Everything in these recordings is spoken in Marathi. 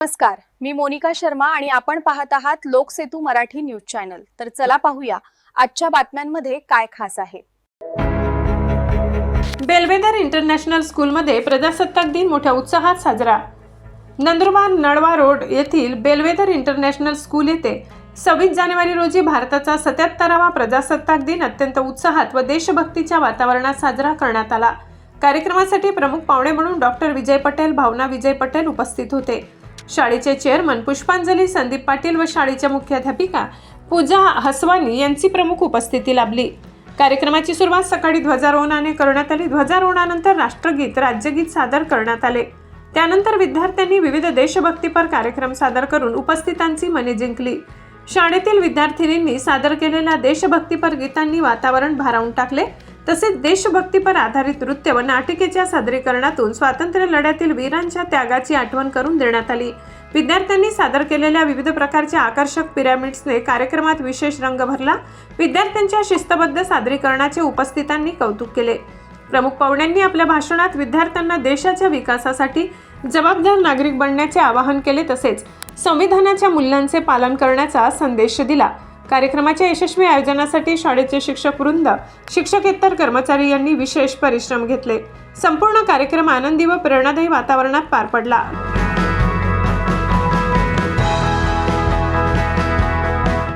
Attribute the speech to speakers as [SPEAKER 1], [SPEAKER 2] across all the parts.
[SPEAKER 1] नमस्कार, मी मोनिका शर्मा आणि आपण पाहत आहात लोकसेतू मराठी न्यूज चॅनल। तर चला पाहूया आजच्या बातम्यांमध्ये काय खास आहे।
[SPEAKER 2] बेलवेदर इंटरनॅशनल स्कूलमध्ये प्रजासत्ताक दिन मोठ्या उत्साहात साजरा। नंदुरबार नळवा रोड येथील बेलवेदर इंटरनॅशनल स्कूल येथे 26 जानेवारी रोजी भारताचा 77वा प्रजासत्ताक दिन अत्यंत उत्साहात व देशभक्तीच्या वातावरणात साजरा करण्यात आला। कार्यक्रमासाठी प्रमुख पाहुणे म्हणून डॉक्टर विजय पटेल, भावना विजय पटेल उपस्थित होते। शाळेचे चेअरमन पुष्पांजली संदीप पाटील व शाळेच्या मुख्याध्यापिका पूजा हसवानी यांची प्रमुख उपस्थिती लाभली। कार्यक्रमाची सुरुवात सकाळी ध्वजारोहणाने करण्यात आली। ध्वजारोहणानंतर राष्ट्रगीत, राज्यगीत सादर करण्यात आले। त्यानंतर विद्यार्थ्यांनी विविध देशभक्तीपर कार्यक्रम सादर करून उपस्थितांची मने जिंकली। शाळेतील विद्यार्थिनींनी सादर केलेल्या देशभक्तीपर गीतांनी वातावरण भारावून टाकले। तसेच देशभक्तीपर आधारित नृत्य व नाटिकेच्या सादरीकरणातून स्वातंत्र्य लढ्यातील वीरांच्या त्यागाची आठवण करून देण्यात आली। विद्यार्थ्यांनी सादर केलेल्या विविध प्रकारच्या आकर्षक पिरॅमिड्सने कार्यक्रमात विशेष रंग भरला। विद्यार्थ्यांच्या शिस्तबद्ध सादरीकरणाचे उपस्थितांनी कौतुक केले। प्रमुख पाहुण्यांनी आपल्या भाषणात विद्यार्थ्यांना देशाच्या विकासासाठी जबाबदार नागरिक बनण्याचे आवाहन केले, तसेच संविधानाच्या मूल्यांचे पालन करण्याचा संदेश दिला। कार्यक्रमाच्या यशस्वी आयोजनासाठी शाळेचे शिक्षक वृंद, शिक्षकेतर कर्मचारी यांनी विशेष परिश्रम घेतले। संपूर्ण कार्यक्रम आनंदी व प्रेरणादायी वातावरणात पार पडला।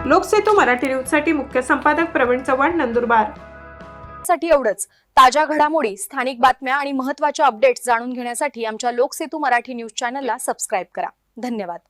[SPEAKER 2] लोकसेतू मराठी न्यूज साठी मुख्य संपादक प्रवीण चव्हाण, नंदुरबार।
[SPEAKER 1] साठी एवढंच। ताज्या घडामोडी, स्थानिक बातम्या आणि महत्त्वाच्या अपडेट्स जाणून घेण्यासाठी आमच्या लोकसेतू मराठी न्यूज चॅनलला सबस्क्राइब करा। धन्यवाद।